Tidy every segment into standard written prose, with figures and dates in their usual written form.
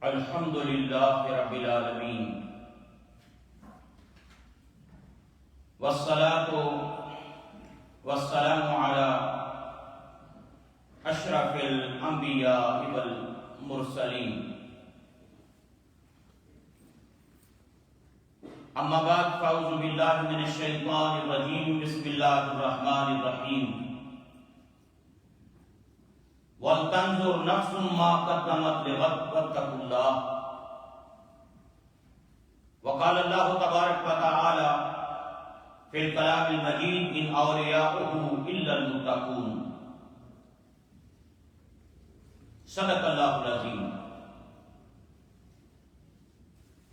الحمد للہ رب العالمین والصلاة والسلام علی اشرف الانبیاء والمرسلین اما بعد فاعوذ باللہ من الشیطان الرجیم بسم اللہ الرحمن الرحیم وَلْتَنْظُرْ نَفْسٌ مَا قَدَّمَتْ لِغَدٍ وَاتَّقُوا اللَّهَ وقال اللہ تبارک وتعالی فی الکلام المجید ان اولیاؤہ الا المتقون صدق اللہ العظیم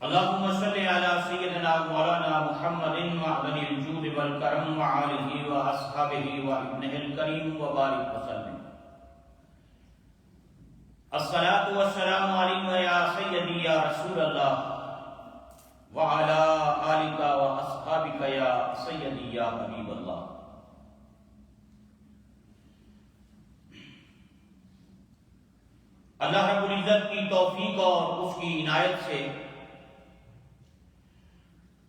اللہم صلی علی سیدنا مولانا محمد معدن الجود والکرم وعالہ واصحابہ وابنہ الکریم وبارک وسلم الصلاة والسلام علیکم یا سیدی یا رسول اللہ وعلا آلک و اصحابک یا سیدی یا حبیب اللہ۔ اللہ رب العزت کی توفیق اور اس کی عنایت سے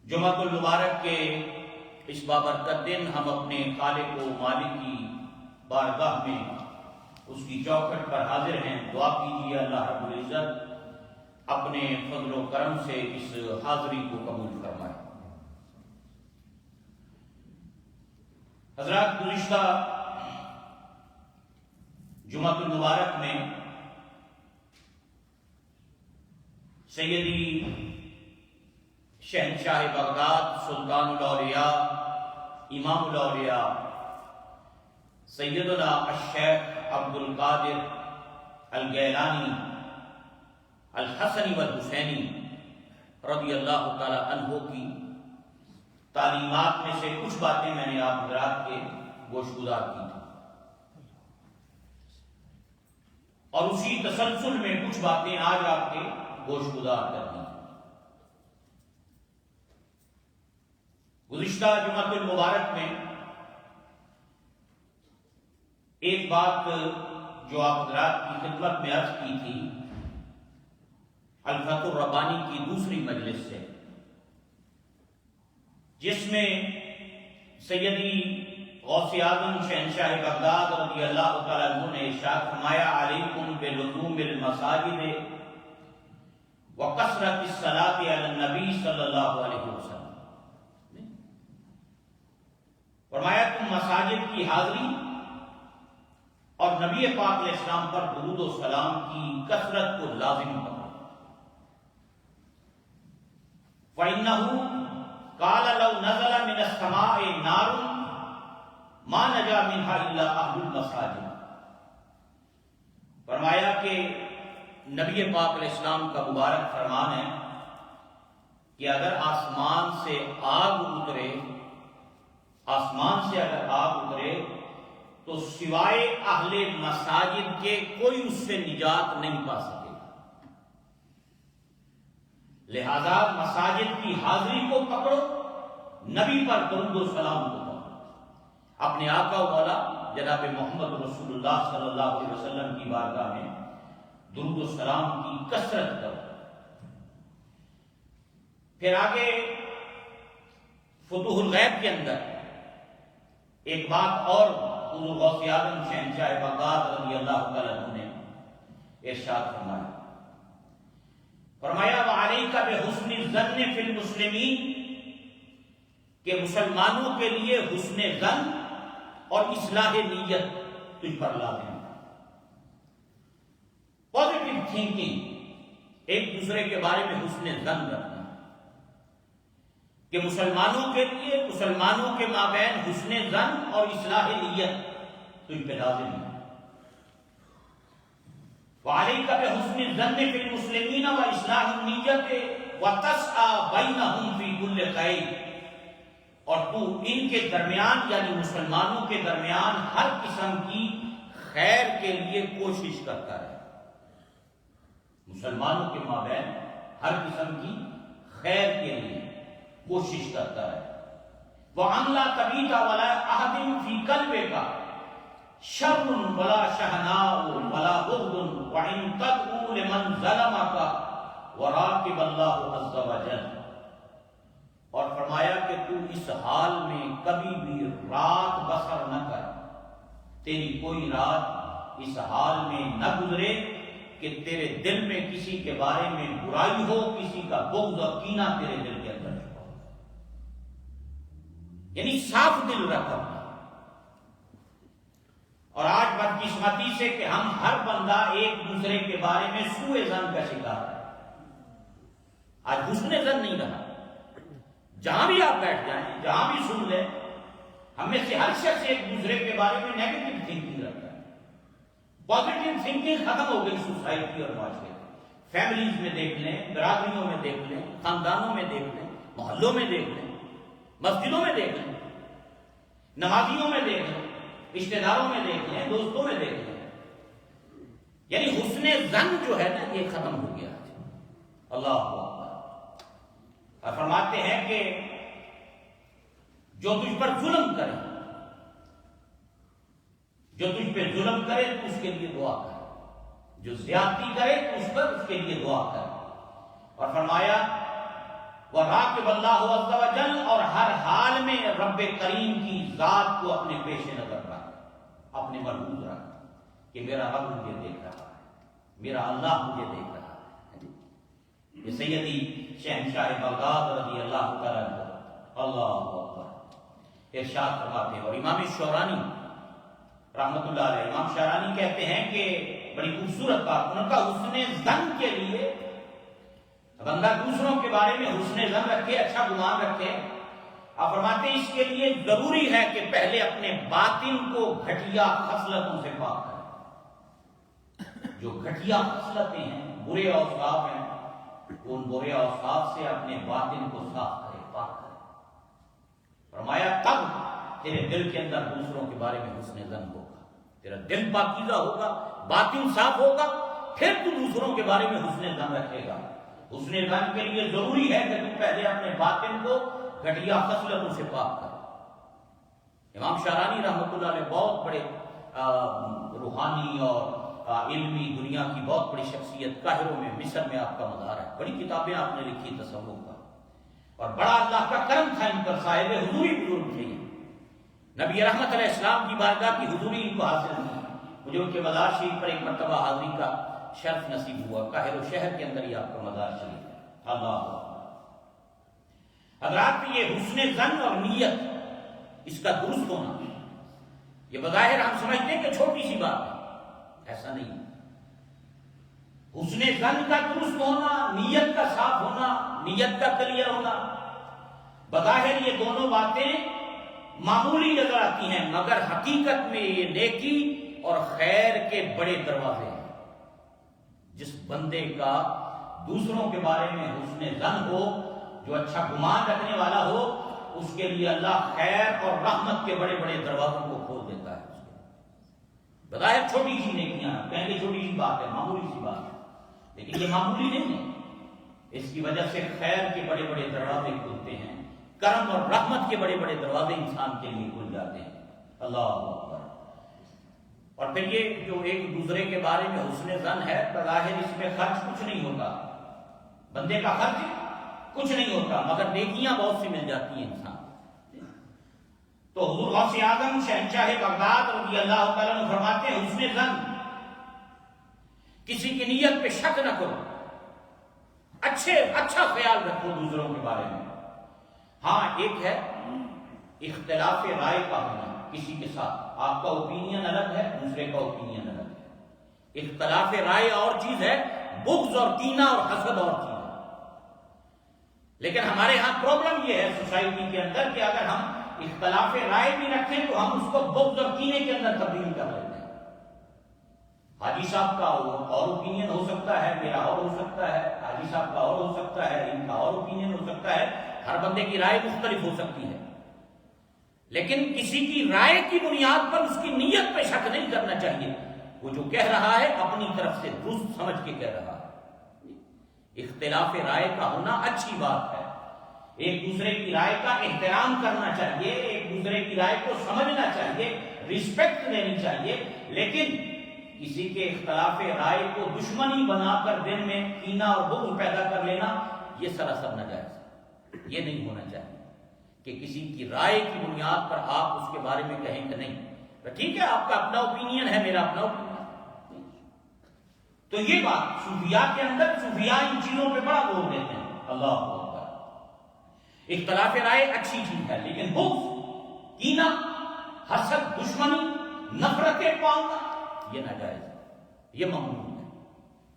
جمعۃ المبارک کے اس بابرکت دن ہم اپنے خالق و مالک کی بارگاہ میں اس کی چوکھٹ پر حاضر ہیں۔ دعا کیجیے اللہ رب العزت اپنے فضل و کرم سے اس حاضری کو قبول فرمائے۔ حضرات، گزشتہ جمعۃ المبارک میں سیدی شہنشاہ بغداد سلطان الاولیاء امام الاولیاء سیدنا الشیخ عبد القادر الگیلانی الحسنی والحسینی رضی اللہ تعالی عنہ کی تعلیمات میں سے کچھ باتیں میں نے آپ حضرات کے گوشگزار کی تھی، اور اسی تسلسل میں کچھ باتیں آج آپ کے گوشگزار کرنی ہیں۔ گزشتہ جمعۃ المبارک میں ایک بات جو آپ حضرات کی خدمت میں عرض کی تھی الفتح الربانی کی دوسری مجلس سے، جس میں سیدی غوث اعظم شہنشاہ بغداد رضی اللہ تعالیٰ عنہ نے ارشاد فرمایا علیکم بلزوم المساجد وکثرت الصلاۃ علی النبی صلی اللہ علیہ وسلم، فرمایا تم مساجد کی حاضری اور نبی پاک علیہ السلام پر درود و سلام کی کثرت کو لازم کرو۔ فَإِنَّهُ قَالَ لَوْ نَزَلَ مِنَ السَّمَاءِ نَارٌ مَا نَجَا مِنْهَا إِلَّا أَهْلُ الْمَسَاجِدِ، فرمایا کہ نبی پاک علیہ السلام کا مبارک فرمان ہے کہ اگر آسمان سے آگ اترے، آسمان سے اگر آگ اترے تو سوائے اہل مساجد کے کوئی اس سے نجات نہیں پا سکے۔ لہذا مساجد کی حاضری کو پکڑو، نبی پر درود و سلام کو پکڑو، اپنے آقا و مولا جناب محمد رسول اللہ صلی اللہ علیہ وسلم کی بارگاہ میں درود و سلام کی کثرت کرو۔ پھر آگے فتوح الغیب کے اندر ایک بات اور حضور غوث اعظم شہنشاہ بغداد رضی اللہ تعالیٰ عنہ نے ارشاد فرمایا، فرمایا وعلیک بحسن الظن فی المسلمین، کہ مسلمانوں کے لیے حسن ظن اور اصلاح نیت تجھ پر لازم ہے۔ پازیٹیو تھنکنگ، ایک دوسرے کے بارے میں حسن ظن رکھنا، کہ مسلمانوں کے لیے، مسلمانوں کے مابین حسن ظن اور اصلاح نیت تجھ پہ لازم ہے۔ وعلیک بحسن الظن فی المسلمین واصلاح النیت وتسعی بینہم فی کل خیر، اور تو ان کے درمیان یعنی مسلمانوں کے درمیان ہر قسم کی خیر کے لیے کوشش کرتا ہے۔ مسلمانوں کے مابین ہر قسم کی خیر کے لیے کوشش کرتا ہے۔ وَأَنْ لَا تَبِيتَ وَلَا أَحَدٍ فِي قَلْبِكَ شَرٌّ وَلَا شَحْنَاءٌ وَلَا بُغْضٌ وَإِنْ تَدْعُوا لِمَنْ ظَلَمَكَ وراقب اللہ عز وجل، اور فرمایا کہ تو اس حال میں کبھی بھی رات بسر نہ کر، تیری کوئی رات اس حال میں نہ گزرے کہ تیرے دل میں کسی کے بارے میں برائی ہو، کسی کا بغض اور کینہ تیرے دل کے اندر ہو، یعنی صاف دل رکھ اپنا۔ اور آج بدقسمتی سے کہ ہم ہر بندہ ایک دوسرے کے بارے میں سوء ظن کا شکار ہے، آج حسن ظن نہیں رہا۔ جہاں بھی آپ بیٹھ جائیں، جہاں بھی سن لیں، ہم میں سے ہر شخص ایک دوسرے کے بارے میں نیگیٹو تھنکنگ رکھتا ہے۔ پازیٹو تھنکنگ ختم ہو گئی سوسائٹی اور معاشرے میں۔ فیملیز میں دیکھ لیں، برادریوں میں دیکھ لیں، خاندانوں میں دیکھ لیں، محلوں میں دیکھ لیں، مسجدوں میں دیکھ لیں، نمازیوں میں دیکھ لیں، رشتہ داروں میں دیکھ لیں، دوستوں میں دیکھ لیں، یعنی حسن ظن جو ہے نا یہ ختم ہو گیا ہے۔ اللہ اکبر۔ اور فرماتے ہیں کہ جو تجھ پر ظلم کرے، جو تجھ پہ ظلم کرے تو اس کے لیے دعا کر، جو زیادتی کرے تو اس پر اس کے لیے دعا کر۔ اور فرمایا وراقب اللہ عز وجل، اور ہر حال میں رب کریم کی ذات کو اپنے پیش نظر رکھ، اپنے ملحوظ رکھ کہ میرا رب مجھے دیکھ رہا ہے، میرا اللہ مجھے دیکھ رہا ہے۔ یہ سیدی شہنشاہ بغداد رضی اللہ تعالیٰ عنہ اللہ اکبر ارشاد فرماتے ہیں۔ اور امام شورانی رحمت اللہ علیہ، امام شورانی کہتے ہیں کہ بڑی خوبصورت بات، ان کا حسن ظن کے لیے بندہ دوسروں کے بارے میں حسن ظن رکھے، اچھا گمان رکھے۔ آپ فرماتے ہیں اس کے لیے ضروری ہے کہ پہلے اپنے باطن کو گھٹیا خصلتوں سے پاک کرے۔ جو گھٹیا خصلتیں ہیں، برے اوصاف ہیں، ان برے اوصاف سے اپنے باطن کو صاف کرے، پاک کرے۔ فرمایا تب تیرے دل کے اندر دوسروں کے بارے میں حسن ظن ہوگا، تیرا دل پاکیزہ ہوگا، باطن صاف ہوگا، پھر تو دوسروں کے بارے میں حسن ظن رکھے گا۔ حسن ظن کے لیے ضروری ہے کہ تم پہلے اپنے باطن کو گھٹیا خصلتوں سے پاک کر۔ امام شارانی رحمۃ اللہ علیہ بہت بڑے روحانی اور علمی دنیا کی بہت بڑی شخصیت، قاہروں میں، مصر میں آپ کا مزار ہے، بڑی کتابیں آپ نے لکھی تصوف کا، اور بڑا اللہ کا کرم تھا ان پر، صاحب حضوری بزرگ تھے۔ نبی رحمت علیہ السلام کی بارگاہ کی حضوری ان کو حاصل تھی۔ مجھے ان کے مزار شریف پر ایک مرتبہ حاضری کا شرف نصیب ہوا، قاہر و شہر کے اندر ہی آپ کا مزار شریف ہے۔ اللہ حضرات، یہ حسن ظن اور نیت، اس کا درست ہونا، یہ بظاہر ہم سمجھتے ہیں کہ چھوٹی سی بات ہے، ایسا نہیں۔ حسن ظن کا درست ہونا، نیت کا صاف ہونا، نیت کا کلیئر ہونا، بظاہر یہ دونوں باتیں معمولی نظر آتی ہیں، مگر حقیقت میں یہ نیکی اور خیر کے بڑے دروازے ہیں۔ جس بندے کا دوسروں کے بارے میں حسن ظن ہو، جو اچھا گمان رکھنے والا ہو، اس کے لیے اللہ خیر اور رحمت کے بڑے بڑے دروازوں کو کھول دیتا ہے۔ بظاہر چھوٹی سی نیکیاں، کہیں گے چھوٹی سی بات ہے، معمولی سی بات ہے، لیکن یہ معمولی نہیں ہے، اس کی وجہ سے خیر کے بڑے بڑے دروازے کھلتے ہیں، کرم اور رحمت کے بڑے بڑے دروازے انسان کے لیے کھل جاتے ہیں۔ اللہ اکبر۔ اور پھر یہ جو ایک دوسرے کے بارے میں حسن ظن ہے، بظاہر اس میں خرچ کچھ نہیں ہوتا، بندے کا خرچ کچھ نہیں ہوتا، مگر نیکیاں بہت سی مل جاتی ہیں انسان۔ تو حضور غوث اعظم شہنشاہ بغداد رضی اللہ تعالیٰ عنہ فرماتے ہیں حسن ظن، کسی کی نیت پہ شک نہ کرو، اچھا خیال رکھو دوسروں کے بارے میں۔ ہاں ایک ہے اختلاف رائے کا ہونا کسی کے ساتھ، آپ کا اوپینین الگ ہے، دوسرے کا اوپینین الگ ہے۔ اختلاف رائے اور چیز ہے، بغض اور کینہ اور حسد اور چیز ہے۔ لیکن ہمارے ہاں پرابلم یہ ہے سوسائٹی کے اندر کہ اگر ہم اختلاف رائے بھی رکھیں تو ہم اس کو بغض اور کینے کے اندر تبدیل کر لیتے ہیں۔ حاجی صاحب کا اور اوپینین ہو سکتا ہے، میرا اور ہو سکتا ہے، حاجی صاحب کا اور ہو سکتا ہے، ان کا اور اوپینین ہو سکتا ہے، ہر بندے کی رائے مختلف ہو سکتی ہے، لیکن کسی کی رائے کی بنیاد پر اس کی نیت پہ شک نہیں کرنا چاہیے۔ وہ جو کہہ رہا ہے اپنی طرف سے درست سمجھ کے کہہ رہا ہے۔ اختلاف رائے کا ہونا اچھی بات ہے، ایک دوسرے کی رائے کا احترام کرنا چاہیے، ایک دوسرے کی رائے کو سمجھنا چاہیے، ریسپیکٹ دینی چاہیے، لیکن کسی کے اختلاف رائے کو دشمنی بنا کر دل میں کینہ اور بغض پیدا کر لینا یہ سراسر ناجائز ہے۔ یہ نہیں ہونا چاہیے کہ کسی کی رائے کی بنیاد پر آپ اس کے بارے میں کہیں کہ نہیں ٹھیک ہے آپ کا اپنا اوپینین ہے میرا اپنا اوپینین۔ تو یہ بات صوفیاء کے اندر، صوفیاء ان چیزوں پہ بڑا زور دیتے ہیں۔ اللہ اکبر، اختلاف رائے اچھی چیز ہے، لیکن بغض، کینہ، حسد، دشمنی، نفرتیں پالنا یہ ناجائز ہے، یہ ممنوع ہے،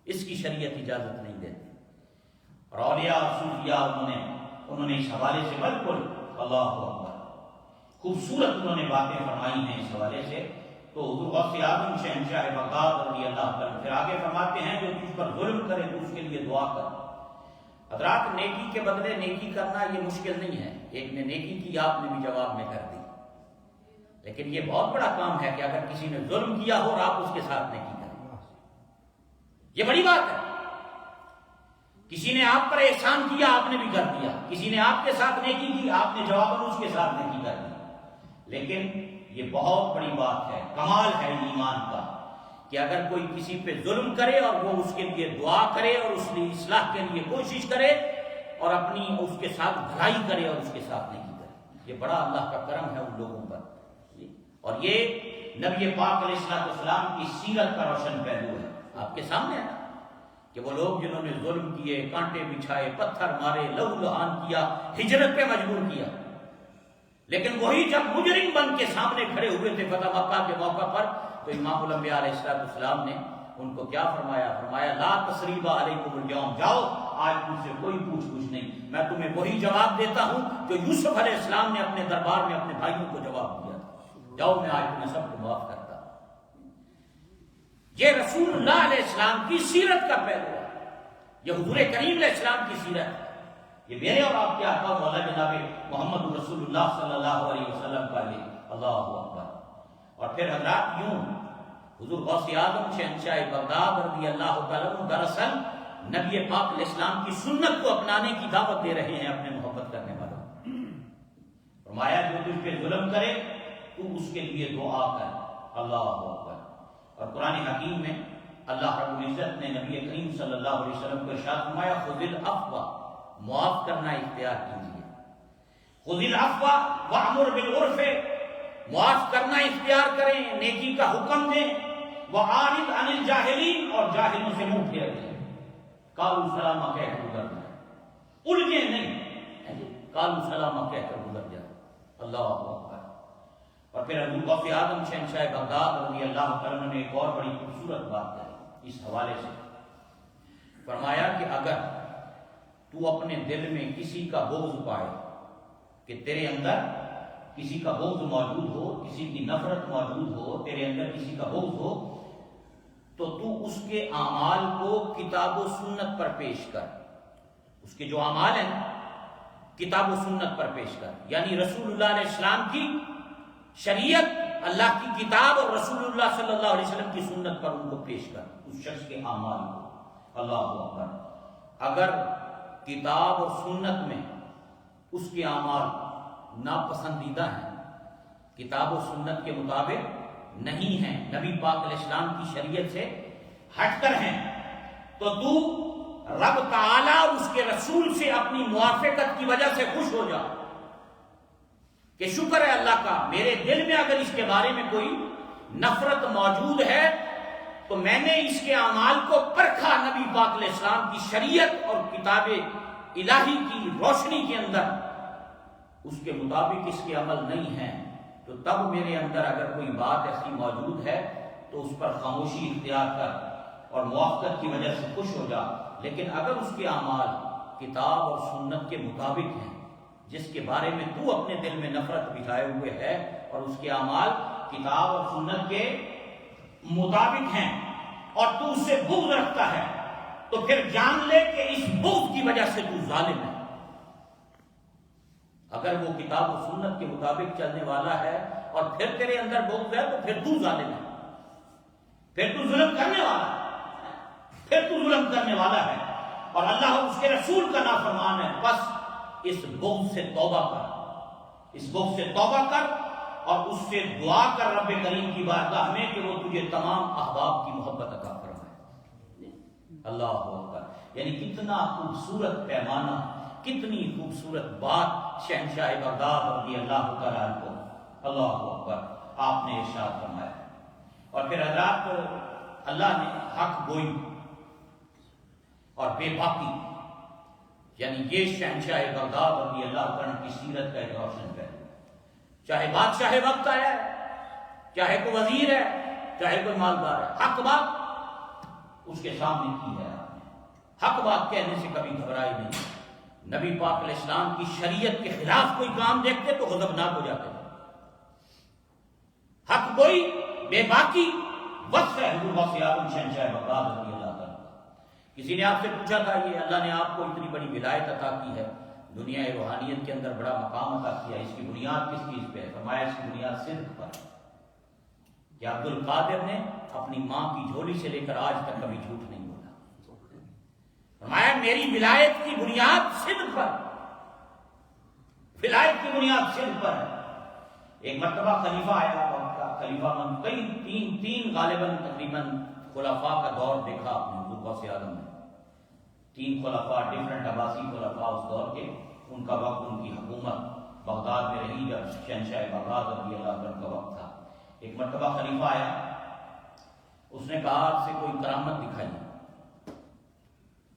اس کی شریعت اجازت نہیں دیتی۔ اور اولیاء اور صوفیاء انہوں نے اس حوالے سے بالکل اللہ اکبر خوبصورت انہوں نے باتیں فرمائی ہیں اس حوالے سے۔ تو حضور غوث اعظم شہنشاہ بغداد رضی اللہ تعالیٰ پھر آگے فرماتے ہیں جو تجھ پر ظلم کرے تو اس کے لیے دعا کر۔ حضرات نیکی کے بدلے نیکی کرنا یہ مشکل نہیں ہے، ایک نے نیکی کی آپ نے بھی جواب میں کر دی، لیکن یہ بہت بڑا کام ہے کہ اگر کسی نے ظلم کیا ہو اور آپ اس کے ساتھ نیکی کریں، یہ بڑی بات ہے۔ کسی نے آپ پر احسان کیا آپ نے بھی کر دیا، کسی نے آپ کے ساتھ نیکی کی آپ نے جواباً اس کے ساتھ نیکی کر دی، لیکن یہ بہت بڑی بات ہے، کمال ہے ایمان کا کہ اگر کوئی کسی پہ ظلم کرے اور وہ اس کے لیے دعا کرے اور اس لیے اصلاح کے لیے کوشش کرے اور اپنی اس کے ساتھ بھلائی کرے اور اس کے ساتھ نیکی کرے، یہ بڑا اللہ کا کرم ہے ان لوگوں پر۔ اور یہ نبی پاک علیہ السلام کی سیرت کا روشن پہلو ہے، آپ کے سامنے ہے کہ وہ لوگ جنہوں نے ظلم کیے، کانٹے بچھائے، پتھر مارے، لہو لہان کیا، ہجرت پہ مجبور کیا، لیکن وہی جب مجرم بن کے سامنے کھڑے ہوئے تھے فتح مکہ کے موقع پر تو امام الانبیاء علیہ السلام نے ان کو کیا فرمایا لا تثریب علیکم اليوم، جاؤ آج مجھ سے کوئی پوچھ نہیں، میں تمہیں وہی جواب دیتا ہوں جو یوسف علیہ السلام نے اپنے دربار میں اپنے بھائیوں کو جواب دیا تھا، جاؤ میں آج تمہیں سب کو معاف کرتا ہوں۔ یہ رسول اللہ علیہ السلام کی سیرت کا پہلو ہے، یہ حضور کریم علیہ السلام کی سیرت ہے، یہ میرے اور آپ کے آقا مولا جناب محمد رسول اللہ صلی اللہ علیہ وسلم کا یہ اللہ اکبر۔ اور پھر حضرات یوں حضور غوث اعظم شہنشاہ بغداد رضی اللہ تعالیٰ عنہ دراصل نبی پاک علیہ السلام کی سنت کو اپنانے کی دعوت دے رہے ہیں اپنے محبت کرنے والوں۔ فرمایا جو تجھ پہ ظلم کرے تو اس کے لیے دعا کر، اللہ اکبر۔ اور قرآن حکیم میں اللہ رب العزت نے نبی کریم صلی اللہ علیہ وسلم کو ارشاد فرمایا خذ العفو، معاف کرنا اختیار کیجیے، خذ العفو وامر بالعرف، معاف کرنا اختیار کریں، نیکی کا حکم دیں، وعارض عن الجاہلین، اور جاہلوں سے منہ پھیر دیں، قالوا سلاما کہہ کر گزر جائیں، الجھے نہیں، قالوا سلاما کہہ کر گزر جائیں، اللہ اکبر۔ اور پھر حضور غوث اعظم شہنشاہ بغداد رضی اللہ تعالیٰ عنہ نے ایک اور بڑی خوبصورت بات کہی اس حوالے سے، فرمایا کہ اگر تو اپنے دل میں کسی کا بغض پائے کہ تیرے اندر کسی کا بغض موجود ہو، کسی کی نفرت موجود ہو، تیرے اندر کسی کا بغض ہو، تو اس کے اعمال کو کتاب و سنت پر پیش کر، اس کے جو اعمال ہیں کتاب و سنت پر پیش کر، یعنی رسول اللہ علیہ السلام کی شریعت، اللہ کی کتاب اور رسول اللہ صلی اللہ علیہ وسلم کی سنت پر ان کو پیش کر، اس شخص کے اعمال کو، اللہ اکبر۔ اگر کتاب اور سنت میں اس کے اعمال ناپسندیدہ ہیں، کتاب و سنت کے مطابق نہیں ہیں، نبی پاک علیہ السلام کی شریعت سے ہٹ کر ہیں، تو رب تعالیٰ اور اس کے رسول سے اپنی موافقت کی وجہ سے خوش ہو جا کہ شکر ہے اللہ کا، میرے دل میں اگر اس کے بارے میں کوئی نفرت موجود ہے تو میں نے اس کے اعمال کو پرکھا نبی پاک علیہ السلام کی شریعت اور کتاب الہی کی روشنی کے اندر، اس کے مطابق اس کے عمل نہیں ہیں، تو تب میرے اندر اگر کوئی بات ایسی موجود ہے تو اس پر خاموشی اختیار کر اور موافقت کی وجہ سے خوش ہو جا، لیکن اگر اس کے اعمال کتاب اور سنت کے مطابق ہیں، جس کے بارے میں تو اپنے دل میں نفرت بٹھائے ہوئے ہے اور اس کے اعمال کتاب اور سنت کے مطابق ہیں اور تو اس سے بغض رکھتا ہے، تو پھر جان لے کہ اس بغض کی وجہ سے تو ظالم ہے۔ اگر وہ کتاب و سنت کے مطابق چلنے والا ہے اور پھر تیرے اندر بغض ہے تو پھر تو ظالم ہے، پھر تو ظلم کرنے والا ہے، پھر تو ظلم کرنے والا ہے اور اللہ اور اس کے رسول کا نافرمان ہے۔ بس اس بغض سے توبہ کر، اس بغض سے توبہ کر اور اس سے دعا کر رب کریم کی بارگاہ میں کہ وہ تجھے تمام احباب کی محبت عطا فرمائے۔ اللہ اکبر، یعنی کتنا خوبصورت پیمانہ، کتنی خوبصورت بات شہنشاہ بغداد رضی اللہ تعالیٰ عنہ کو، اللہ اکبر، آپ نے ارشاد فرمایا۔ اور پھر حضرات اللہ نے حق گوئی اور بے باکی، یعنی یہ شہنشاہ بغداد رضی اللہ عنہ کی سیرت کا ایک روشن پہلو، چاہے بادشاہ وقت آیا ہے، چاہے کوئی وزیر ہے، چاہے کوئی مالدار ہے، حق بات اس کے سامنے کی ہے آپ نے، حق بات کہنے سے کبھی گھبرائی نہیں۔ نبی پاک علیہ السلام کی شریعت کے خلاف کوئی کام دیکھتے تو غضبناک ہو جاتے تھے۔ حق گوئی، بے باکی وصف ہے حضور غوث اعظم شہنشاہ بغداد رضی اللہ تعالیٰ۔ کسی نے آپ سے پوچھا تھا یہ اللہ نے آپ کو اتنی بڑی ولایت عطا کی ہے، دنیا روحانیت کے اندر بڑا مقام عطا کیا، اس کی بنیاد کس چیز پہ ہے؟ فرمایا اس کی بنیاد صدق پر ہے کہ عبد القادر نے اپنی ماں کی جھولی سے لے کر آج تک کبھی جھوٹ نہیں بولا۔ فرمایا میری ولایت کی بنیاد صدق پر، ولایت کی بنیاد صدق پر ہے۔ ایک مرتبہ خلیفہ آیا، خلیفہ من تین غالباً تقریباً خلفاء کا دور دیکھا آپ نے حضور غوث اعظم نے، تین خلفاء، ڈفرنٹ عباسی خلفاء اس دور کے، ان کا وقت، ان کی حکومت بغداد میں رہی جب شہنشاہ بغداد رضی اللہ عنہ کا وقت تھا۔ ایک مرتبہ خلیفہ آیا، اس نے کہا آپ سے کوئی کرامت دکھائی،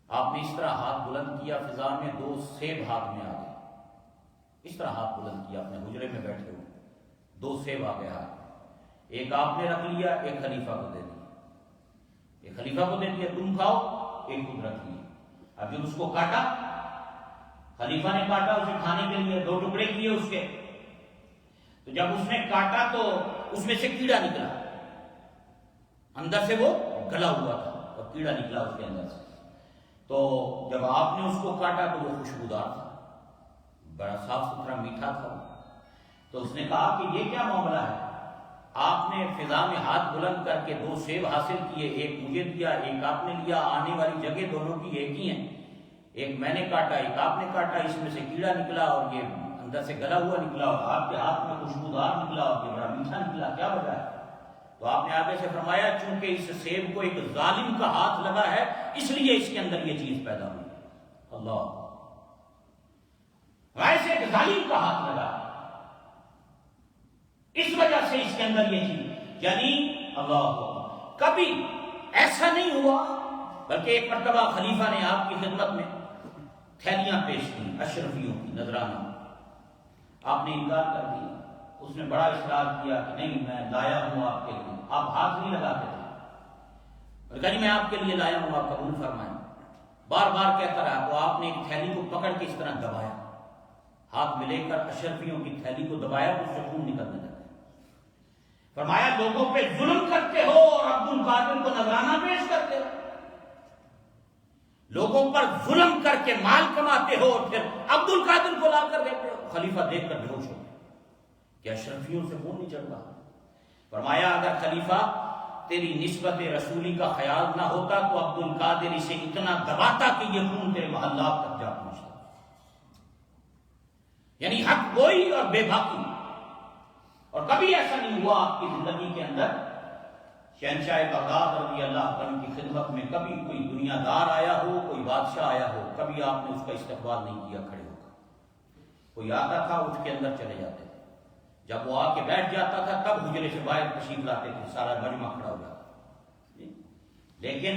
آپ نے اس طرح ہاتھ بلند کیا، فضا میں دو سیب ہاتھ میں آ گئے، اس طرح ہاتھ بلند کیا، اپنے حجرے میں بیٹھے ہوئے، دو سیب آ گئے ہاتھ، ایک آپ نے رکھ لیا، ایک خلیفہ کو دے دیا، ایک خلیفہ کو دے دیا تم کھاؤ، ایک خود رکھ لیا۔ اب جب اس کو کاٹا، خلیفہ نے کاٹا اسے کھانے کے لیے، دو ٹکڑے کیے اس کے، تو جب اس نے کاٹا تو اس میں سے کیڑا نکلا، اندر سے وہ گلا ہوا تھا اور کیڑا نکلا اس کے اندر سے، تو جب آپ نے اس کو کاٹا تو وہ خوشبودار تھا، بڑا صاف ستھرا میٹھا تھا، تو اس نے کہا کہ یہ کیا معاملہ ہے، آپ نے فضا میں ہاتھ بلند کر کے دو سیب حاصل کیے، ایک مجھے دیا، ایک آپ نے لیا، آنے والی جگہ دونوں کی ایک ہی ہیں، ایک میں نے کاٹا، ایک آپ نے کاٹا، اس میں سے کیڑا نکلا اور یہ اندر سے گلا ہوا نکلا اور آپ کے ہاتھ میں خوشبودار نکلا اور یہ بڑا میٹھا نکلا، کیا وجہ ہے؟ تو آپ نے آگے سے فرمایا چونکہ اس سیب کو ایک ظالم کا ہاتھ لگا ہے اس لیے اس کے اندر یہ چیز پیدا ہوئی۔ اللہ، ویسے ایک ظالم کا ہاتھ لگا اس وجہ سے اس کے اندر یہ چیز، یعنی اللہ کبھی ایسا نہیں ہوا، بلکہ ایک مرتبہ خلیفہ نے آپ کی خدمت میں تھیلیاں پیش کی اشرفیوں کی، نذرانہ، آپ نے انکار کر دیا، اس نے بڑا اصرار کیا کہ نہیں میں لایا ہوں آپ کے لیے، آپ ہاتھ نہیں لگاتے تھے، اور کہا میں آپ کے لیے لایا ہوں، آپ قبول فرمائیں، بار بار کہتا رہا، تو آپ نے ایک تھیلی کو پکڑ کے اس طرح دبایا، ہاتھ میں لے کر اشرفیوں کی تھیلی کو دبایا تو اس سے خون نکلنے لگا، فرمایا لوگوں پہ ظلم کرتے ہو اور عبد القادر کو نذرانہ پیش کرتے ہو، لوگوں پر ظلم کر کے مال کماتے ہو اور پھر عبد القادر کو لا کر دیتے ہو۔ خلیفہ دیکھ کر بے ہوش ہو گیا کہ اشرفیوں سے خون نہیں چڑھ رہا۔ فرمایا اگر خلیفہ تیری نسبت رسولی کا خیال نہ ہوتا تو عبد القادر اسے اتنا دباتا کہ یہ خون تیرے محلات تک جا پہنچتا، یعنی حق گوئی اور بے باکی، اور کبھی ایسا نہیں ہوا آپ کی زندگی کے اندر شہنشاہ بغداد رضی اللہ عنہ کی خدمت میں کبھی کوئی دنیا دار آیا ہو، کوئی بادشاہ آیا ہو، کبھی آپ نے اس کا استقبال نہیں کیا کھڑے ہو کر، کوئی آتا تھا اٹھ کے اندر چلے جاتے تھے، جب وہ آ کے بیٹھ جاتا تھا تب حجرے سے باہر تشریف لاتے تھے، سارا مجمع کھڑا ہو جاتا، لیکن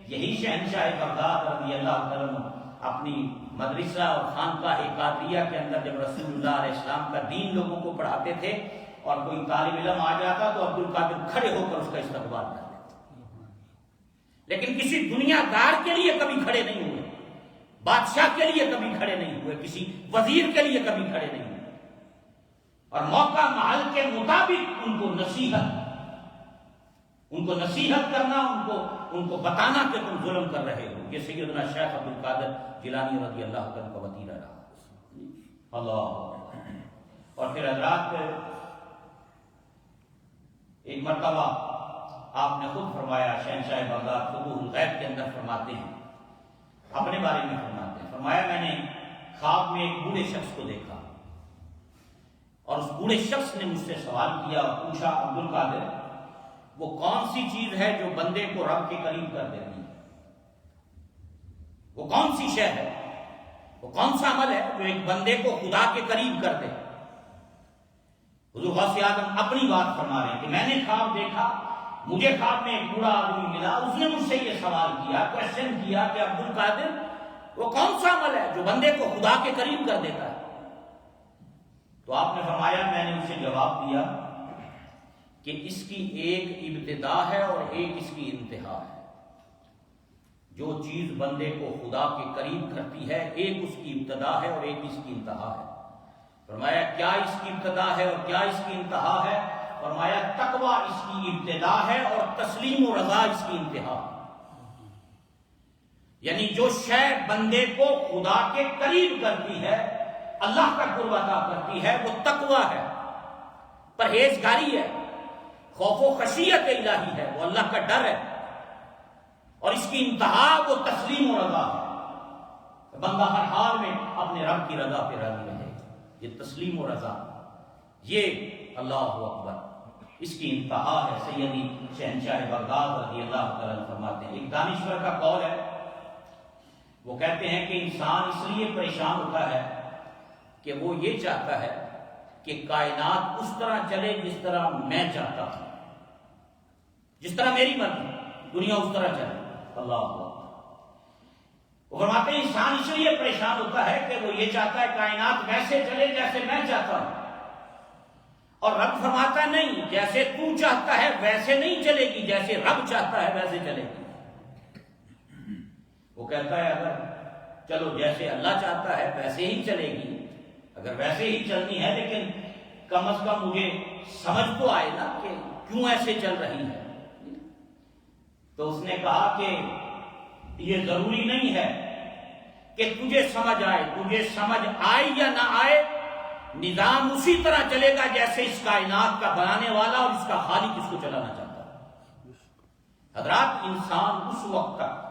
یہی شہنشاہ بغداد رضی اللہ عنہ اپنی مدرسہ اور خانقاہ قادریہ کے اندر جب رسول اللہ علیہ السلام کا دین لوگوں کو پڑھاتے تھے اور کوئی طالب علم آ جاتا تو عبد القادر کھڑے ہو کر اس کا استقبال کر لیتے، لیکن کسی دنیا دار کے لیے کبھی کھڑے نہیں ہوئے، بادشاہ کے لیے کبھی کھڑے نہیں ہوئے، کسی وزیر کے لیے کبھی کھڑے نہیں ہوئے، اور موقع محل کے مطابق ان کو نصیحت کرنا، ان کو بتانا کہ تم ظلم کر رہے ہو، یہ سیدنا شیخ عبد القادر جیلانی رضی اللہ عنہ کا وتیرہ رہا۔ اللہ، اور پھر حضرات ایک مرتبہ آپ نے خود فرمایا، شہنشاہ بغداد فتوح الغیب کے اندر فرماتے ہیں، اپنے بارے میں فرماتے ہیں، فرمایا میں نے خواب میں ایک بوڑھے شخص کو دیکھا، اور اس بوڑھے شخص نے مجھ سے سوال کیا اور پوچھا عبد القادر وہ کون سی چیز ہے جو بندے کو رب کے قریب کر دیتی ہے؟ وہ کون سی شے ہے، وہ کون سا عمل ہے جو ایک بندے کو خدا کے قریب کر دے؟ حضور غوث اعظم اپنی بات فرما رہے ہیں کہ میں نے خواب دیکھا، مجھے خواب میں ایک بوڑھا آدمی ملا، اس نے مجھ سے یہ سوال کیا، کوشچن کیا کہ عبد القادر وہ کون سا عمل ہے جو بندے کو خدا کے قریب کر دیتا ہے؟ تو آپ نے فرمایا، میں نے اسے جواب دیا کہ اس کی ایک ابتدا ہے اور ایک اس کی انتہا ہے۔ جو چیز بندے کو خدا کے قریب کرتی ہے، ایک اس کی ابتدا ہے اور ایک اس کی انتہا ہے۔ فرمایا کیا اس کی ابتدا ہے اور کیا اس کی انتہا ہے؟ فرمایا تقویٰ اس کی ابتدا ہے اور تسلیم و رضا اس کی انتہا ہے۔ یعنی جو شے بندے کو خدا کے قریب کرتی ہے، اللہ کا قرب عطا کرتی ہے، وہ تقویٰ ہے، پرہیزگاری ہے، خوف و خشیت الہی ہے، وہ اللہ کا ڈر ہے، اور اس کی انتہا وہ تسلیم و رضا ہے۔ بندہ ہر حال میں اپنے رب کی رضا پہ راضی رہے، یہ تسلیم و رضا، یہ اللہ اکبر، اس کی انتہا ہے۔ سیدی شہنشاہ بغداد رضی اللہ تعالیٰ عنہ فرماتے ہیں، ایک دانشور کا قول ہے، وہ کہتے ہیں کہ انسان اس لیے پریشان ہوتا ہے کہ وہ یہ چاہتا ہے کہ کائنات اس طرح چلے جس طرح میں چاہتا ہوں، جس طرح میری مرضی، دنیا اس طرح چلے۔ اللہ اکبر۔ وہ فرماتے ہیں انسان اس لیے پریشان ہوتا ہے کہ وہ یہ چاہتا ہے کائنات ویسے چلے جیسے میں چاہتا ہوں، اور رب فرماتا ہے نہیں، جیسے تو چاہتا ہے ویسے نہیں چلے گی، جیسے رب چاہتا ہے ویسے چلے گی۔ وہ کہتا ہے اگر چلو جیسے اللہ چاہتا ہے ویسے ہی چلے گی، اگر ویسے ہی چلنی ہے، لیکن کم از کم مجھے سمجھ تو آئے نا کہ کیوں ایسے چل رہی ہے۔ تو اس نے کہا کہ یہ ضروری نہیں ہے کہ تجھے سمجھ آئے، تجھے سمجھ آئے یا نہ آئے، نظام اسی طرح چلے گا جیسے اس کائنات کا بنانے والا اور اس کا خالق اس کو چلانا چاہتا ہے۔ حضرات، انسان اس وقت تک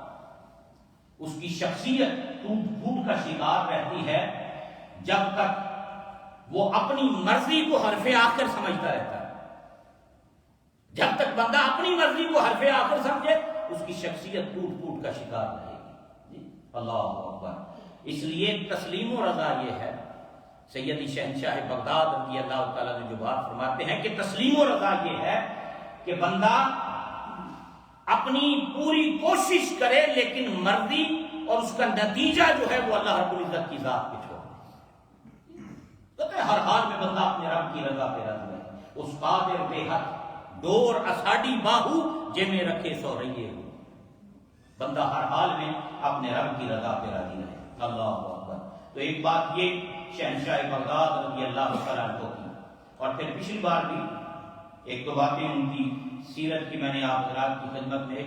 اس کی شخصیت ٹوٹ پھوٹ کا شکار رہتی ہے جب تک وہ اپنی مرضی کو حرف آخر سمجھتا رہتا ہے۔ جب تک بندہ اپنی مرضی کو حرف آخر سمجھے، اس کی شخصیت ٹوٹ پھوٹ کا شکار رہے گی۔ اللہ اکبر۔ اس لیے تسلیم و رضا یہ ہے، سیدی شہنشاہ بغداد رضی اللہ تعالیٰ نے جو بات فرماتے ہیں کہ تسلیم و رضا یہ ہے کہ بندہ اپنی پوری کوشش کرے لیکن مرضی اور اس کا نتیجہ جو ہے وہ اللہ رب العزت کی ذات پہ چھوڑ دے۔ ہر حال میں بندہ اپنے رب کی رضا پہ راضی رہے۔ اس قادر بے حد ڈور اساڈی باہو جے میں رکھے سو رہیے ہو، بندہ ہر حال میں اپنے رب کی رضا پہ راضی رہے۔ اللہ اکبر۔ تو ایک بات یہ شہنشاہ بغداد رضی اللہ تعالیٰ عنہ کی، اور پھر پچھلی بار بھی ایک دو باتیں ان کی سیرت کی میں نے آپ حضرات کی خدمت میں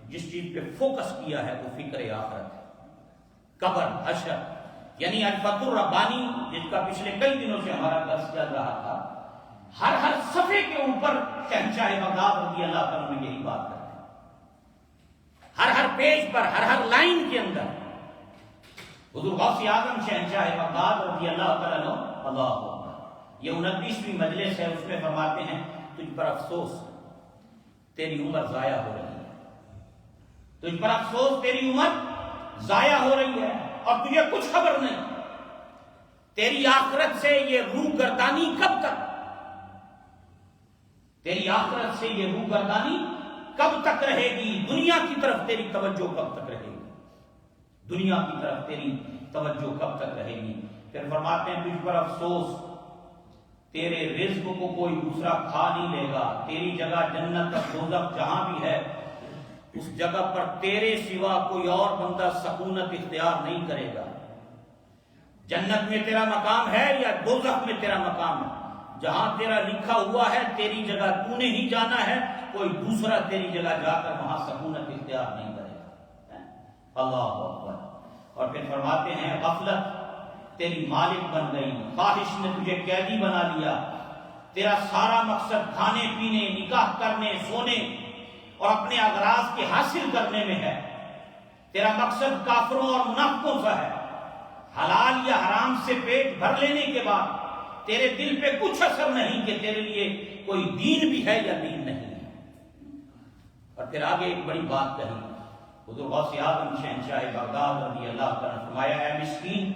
جس چیز پہ فوکس کیا ہے وہ فکر آخرت ہے، قبر، حشر، یعنی الفتح الربانی جس کا پچھلے کئی دنوں سے ہمارا درس چل رہا تھا، ہر صفحے کے اوپر شہنشاہ بغداد رضی اللہ تعالیٰ عنہ یہی بات کرتے ہیں، ہر پیج پر، ہر لائن کے اندر حضور غوث اعظم شہنشاہ بغداد رضی اللہ تعالیٰ عنہ، اللہ اکبر، یہ 29ویں مجلس ہے، اس میں فرماتے ہیں تجھ پر افسوس، تیری عمر ضائع ہو رہی ہے، تجھ پر افسوس، تیری عمر ضائع ہو رہی ہے اور تجھے کچھ خبر نہیں، تیری آخرت سے یہ روح گردانی کب تک، تیری آخرت سے یہ روح گردانی کب تک رہے گی، دنیا کی طرف تیری توجہ کب تک رہے گی، دنیا کی طرف تیری توجہ کب تک رہے گی۔ پھر فرماتے ہیں تجھ پر افسوس، تیرے رزق کو کوئی دوسرا کھا نہیں لے گا، تیری جگہ جنت اور دوزخ جہاں بھی ہے اس جگہ پر تیرے سوا کوئی اور بندہ سکونت اختیار نہیں کرے گا۔ جنت میں تیرا مقام ہے یا دوزخ میں تیرا مقام ہے، جہاں تیرا لکھا ہوا ہے تیری جگہ تو نے ہی جانا ہے، کوئی دوسرا تیری جگہ جا کر وہاں سکونت اختیار نہیں کرے گا۔ اللہ اکبر۔ اور پھر فرماتے ہیں غفلت تیری مالک بن گئی، خواہش نے تجھے قیدی بنا لیا، تیرا سارا مقصد کھانے پینے، نکاح کرنے، سونے اور اپنے اغراض کے حاصل کرنے میں ہے، تیرا مقصد کافروں اور منافقوں کا ہے، حلال یا حرام سے پیٹ بھر لینے کے بعد تیرے دل پہ کچھ اثر نہیں کہ تیرے لیے کوئی دین بھی ہے یا دین نہیں ہے۔ اور پھر آگے ایک بڑی بات کہی حضور غوث اعظم شہنشاہ بغداد رضی اللہ تعالیٰ نے فرمایا، اے مسکین،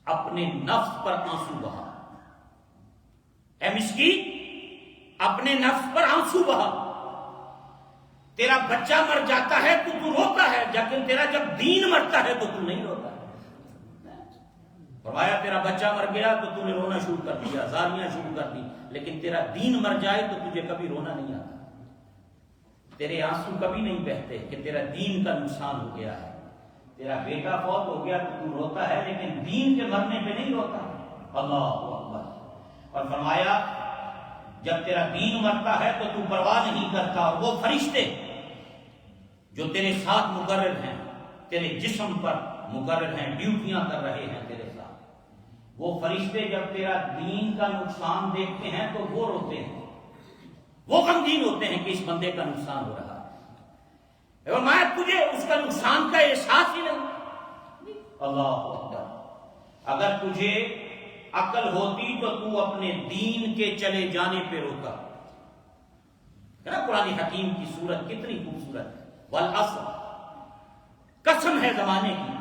اپنے نفس پر آنسو بہا، اے مسکین اپنے نفس پر آنسو بہا۔ تیرا بچہ مر جاتا ہے تو روتا ہے، لیکن تیرا جب دین مرتا ہے تو نہیں روتا ہے۔ فرمایا تیرا بچہ مر گیا تو نے رونا شروع کر دیا، زاریاں شروع کر دی، لیکن تیرا دین مر جائے تو تجھے کبھی رونا نہیں آتا، تیرے آنسو کبھی نہیں بہتے کہ تیرا دین کا نقصان ہو گیا ہے۔ تیرا بیٹا فوت ہو گیا تو روتا ہے، لیکن دین کے مرنے پہ نہیں روتا۔ اللہ اکبر۔ اور فرمایا جب تیرا دین مرتا ہے تو پرواہ نہیں کرتا، اور وہ فرشتے جو تیرے ساتھ مقرر ہیں، تیرے جسم پر مقرر ہیں، ڈیوٹیاں کر رہے ہیں تیرے ساتھ، وہ فرشتے جب تیرا دین کا نقصان دیکھتے ہیں تو وہ روتے ہیں، وہ غمگین ہوتے ہیں کہ اس بندے کا نقصان ہو رہا ہے، اور میں تجھے اس کا نقصان کا احساس ہی نہیں۔ اللہ اکبر۔ اگر تجھے عقل ہوتی تو تو اپنے دین کے چلے جانے پہ روتا۔ قرآن حکیم کی صورت کتنی خوبصورت ہے، والعصر، قسم ہے زمانے کی،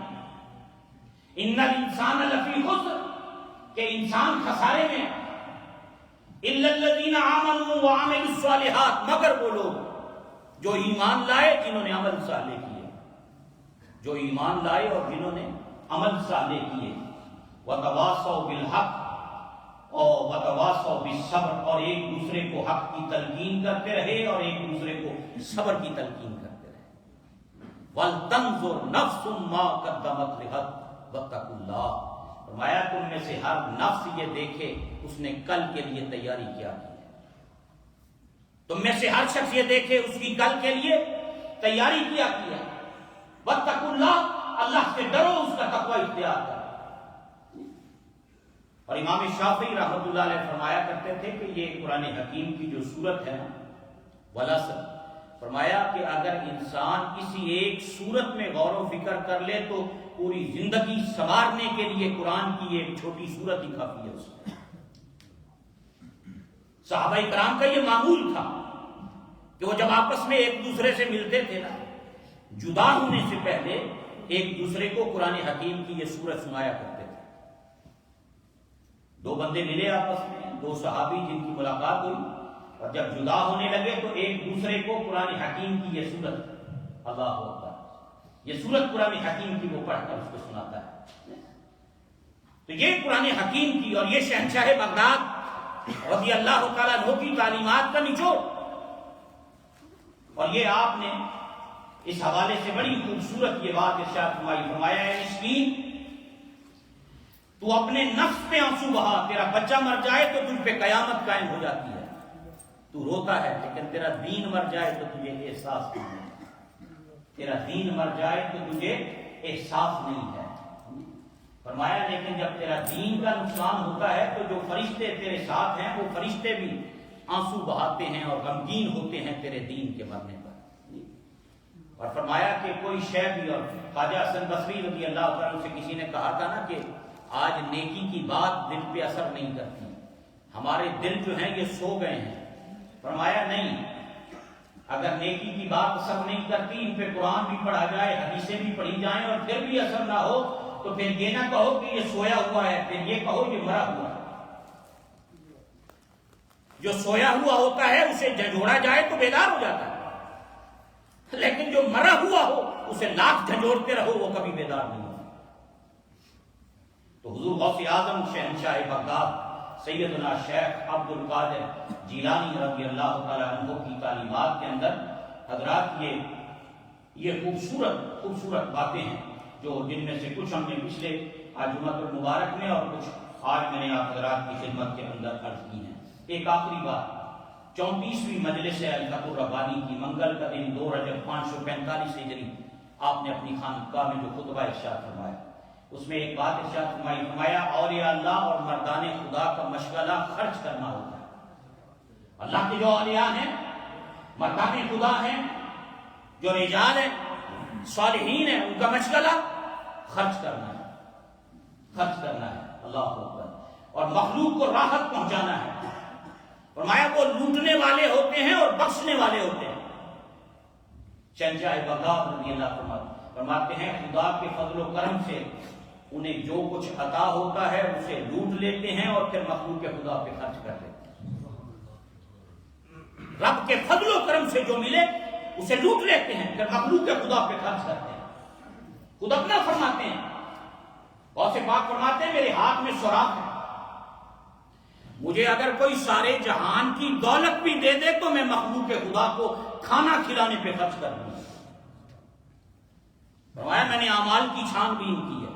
ان الانسان لفی خسر، کہ انسان خسارے میں، الا الذین آمنوا وعملوا الصالحات، مگر وہ لوگ جو ایمان لائے جنہوں نے عمل صالح کیے، جو ایمان لائے اور جنہوں نے عمل صالح کیے، وتواصوا بالحق اور وتواصوا بالصبر، اور ایک دوسرے کو حق کی تلقین کرتے رہے اور ایک دوسرے کو صبر کی تلقین کرتے رہے۔ وَلْتَنْظُرْ نَفْسٌ مَا قَدَّمَتْ لِغَدٍ وَاتَّقُوا اللَّهَ۔ فرمایا تم میں سے ہر نفس یہ دیکھے اس نے کل کے لیے تیاری کیا کی ہے، تم میں سے ہر شخص یہ دیکھے اس کی کل کے لیے تیاری کیا کی ہے۔ وَاتَّقُوا اللَّهَ، اللہ سے ڈرو، اس کا تقوی اختیار کرو۔ اور امام شافعی رحمۃ اللہ علیہ فرمایا کرتے تھے کہ یہ قرآن حکیم کی جو صورت ہے والعصر، فرمایا کہ اگر انسان کسی ایک صورت میں غور و فکر کر لے تو پوری زندگی سنوارنے کے لیے قرآن کی ایک چھوٹی صورت ہی کافی ہے اس میں۔ صحابہ کرام کا یہ معمول تھا کہ وہ جب آپس میں ایک دوسرے سے ملتے تھے نا، جدا ہونے سے پہلے ایک دوسرے کو قرآن حکیم کی یہ صورت سنایا کرتے تھے۔ دو بندے ملے آپس میں، دو صحابی جن کی ملاقات ہوئی، اور جب جدا ہونے لگے تو ایک دوسرے کو قرآن حکیم کی یہ صورت، اللہ اکبر، یہ صورت قرآن حکیم کی وہ پڑھ کر اس کو سناتا ہے۔ تو یہ قرآن حکیم کی اور یہ شہنشاہ بغداد رضی اللہ تعالیٰ عنہ کی تعلیمات کا نچوڑ، اور یہ آپ نے اس حوالے سے بڑی خوبصورت یہ بات ارشاد فرمائی، فرمایا ہے مسکین تو اپنے نفس پہ آنسو بہا، تیرا بچہ مر جائے تو تجھ پہ قیامت قائم ہو جاتی ہے، تو روتا ہے، لیکن تیرا دین مر جائے تو تجھے احساس نہیں ہے، تیرا دین مر جائے تو تجھے احساس نہیں ہے۔ فرمایا لیکن جب تیرا دین کا نقصان ہوتا ہے تو جو فرشتے تیرے ساتھ ہیں وہ فرشتے بھی آنسو بہاتے ہیں اور غمگین ہوتے ہیں تیرے دین کے مرنے پر۔ اور فرمایا کہ کوئی شے بھی، اور خواجہ حسن بصری رضی اللہ تعالیٰ سے کسی نے کہا تھا نا کہ آج نیکی کی بات دل پہ اثر نہیں کرتی، ہمارے دل جو ہیں یہ سو گئے ہیں۔ فرمایا نہیں، اگر نیکی کی بات اثر نہیں کرتی، ان پہ قرآن بھی پڑھا جائے، حدیثیں بھی پڑھی جائیں، اور پھر بھی اثر نہ ہو تو پھر یہ نہ کہو کہ یہ سویا ہوا ہے، پھر یہ کہو یہ مرا ہوا ہے۔ جو سویا ہوا ہوتا ہے اسے جھنجھوڑا جائے تو بیدار ہو جاتا ہے، لیکن جو مرا ہوا ہو اسے لاکھ جھنجھوڑتے رہو وہ کبھی بیدار نہیں ہوتا۔ تو حضور غوث اعظم شہنشاہ بغداد سیدنا شیخ عبد القادر جیلانی رضی اللہ تعالیٰ عنہ کی تعلیمات کے اندر حضرات یہ خوبصورت باتیں ہیں جو جن میں سے کچھ ہم نے پچھلے جمعہ المبارک میں اور کچھ آج میں نے آپ حضرات کی خدمت کے اندر عرض کی ہیں۔ ایک آخری بات، 34ویں مجلس الفتح الربانی کی منگل کا دن 2 رجب 545 ہجری آپ نے اپنی خانقاہ میں جو خطبہ ارشاد فرمایا اس میں ایک بات ارشاد فرمائی، فرمایا اولیاء اللہ اور مردان خدا کا مشغلہ خرچ کرنا ہوتا ہے۔ اللہ کے جو اولیاء ہیں، مردان خدا ہیں، جو رجال ہیں، صالحین ہیں، ان کا مشغلہ خرچ کرنا ہے، خرچ کرنا ہے۔ اللہ اکبر۔ اور مخلوق کو راحت پہنچانا ہے۔ فرمایا وہ لوٹنے والے ہوتے ہیں اور بخشنے والے ہوتے ہیں۔ شہنشاہ بغداد رضی اللہ فرماتے ہیں خدا کے فضل و کرم سے انہیں جو کچھ عطا ہوتا ہے اسے لوٹ لیتے ہیں اور پھر مخلوق کے خدا پہ خرچ کر دیتے ہیں۔ رب کے فضل و کرم سے جو ملے اسے لوٹ لیتے ہیں، پھر مخلوق کے خدا پہ خرچ کرتے ہیں۔ خود اپنا فرماتے ہیں، غوث پاک فرماتے ہیں میرے ہاتھ میں سوراخ ہے، مجھے اگر کوئی سارے جہان کی دولت بھی دے دے تو میں مخلوق کے خدا کو کھانا کھلانے پہ خرچ کر دوں۔ فرمایا میں نے اعمال کی چھان بین کی ہے،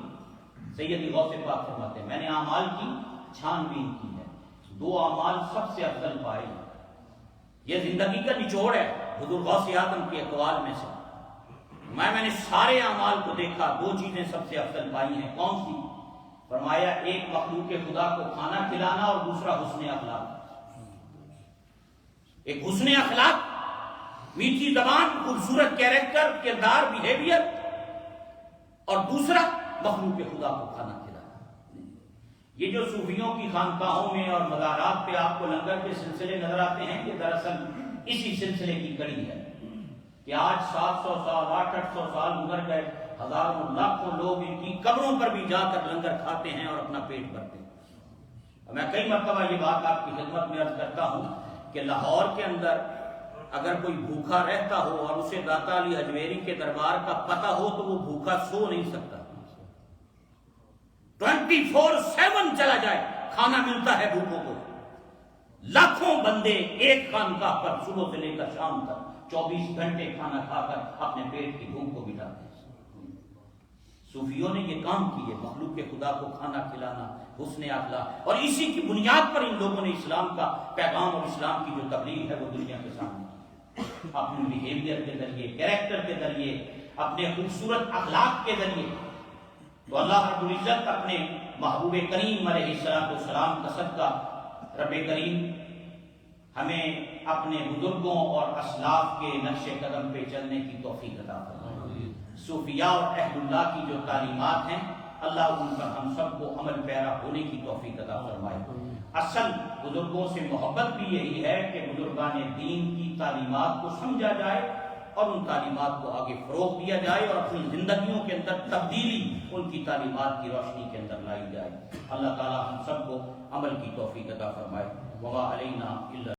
سیدی غوث پاک فرماتے ہیں میں نے اعمال کی چھان بین کی ہے، دو اعمال سب سے افضل پائے۔ یہ زندگی کا نچوڑ ہے حضور غوث اعظم کے اقوال میں سے۔ میں نے سارے اعمال کو دیکھا، دو چیزیں سب سے افضل پائی ہیں، کون سی؟ فرمایا ایک مخلوق کے خدا کو کھانا کھلانا اور دوسرا حسن اخلاق۔ ایک حسن اخلاق، میٹھی زبان، خوبصورت کیریکٹر، کردار، بیہیویئر، اور دوسرا مخلوق کے خدا کو کھانا کھلانا۔ یہ جو صوفیوں کی خانقاہوں میں اور مزارات پہ آپ کو لنگر کے سلسلے نظر آتے ہیں، یہ دراصل اسی سلسلے کی کڑی ہے کہ آج 700 سال 800 سال گزر گئے، ہزاروں لاکھوں لوگ ان کی قبروں پر بھی جا کر لنگر کھاتے ہیں اور اپنا پیٹ بھرتے ہیں۔ میں کئی مرتبہ یہ بات آپ کی خدمت میں عرض کرتا ہوں کہ لاہور کے اندر اگر کوئی بھوکا رہتا ہو اور اسے داتا علی اجمیری کے دربار کا پتہ ہو تو وہ بھوکا سو نہیں سکتا۔ 24/7 چلا جائے کھانا ملتا ہے بھوکوں کو۔ لاکھوں بندے ایک خانقاہ پر صبح سے لے کر شام تک 24 گھنٹے کھانا کھا کر اپنے پیٹ کی بھوک کو مٹاتے ہیں۔ صوفیوں نے یہ کام کیے، مخلوق کے خدا کو کھانا کھلانا، حسن اخلاق، اور اسی کی بنیاد پر ان لوگوں نے اسلام کا پیغام اور اسلام کی جو تبلیغ ہے وہ دنیا کے سامنے کی، اپنے بیہیویئر کے ذریعے، کیریکٹر کے ذریعے، اپنے خوبصورت اخلاق کے ذریعے۔ تو اللہ رب العزت اپنے محبوب کریم علیہ السلام کا صدقہ رب کریم ہمیں اپنے بزرگوں اور اسلاف کے نقش قدم پہ چلنے کی توفیق عطا فرمائے۔ صوفیاء اور اہل اللہ کی جو تعلیمات ہیں اللہ ان پر ہم سب کو عمل پیرا ہونے کی توفیق عطا فرمائے۔ اصل بزرگوں سے محبت بھی یہی ہے کہ بزرگان دین کی تعلیمات کو سمجھا جائے اور ان تعلیمات کو آگے فروغ دیا جائے اور اپنی زندگیوں کے اندر تبدیلی ان کی تعلیمات کی روشنی کے اندر لائی جائے۔ اللہ تعالی ہم سب کو عمل کی توفیق عطا فرمائے۔ وما علینا الا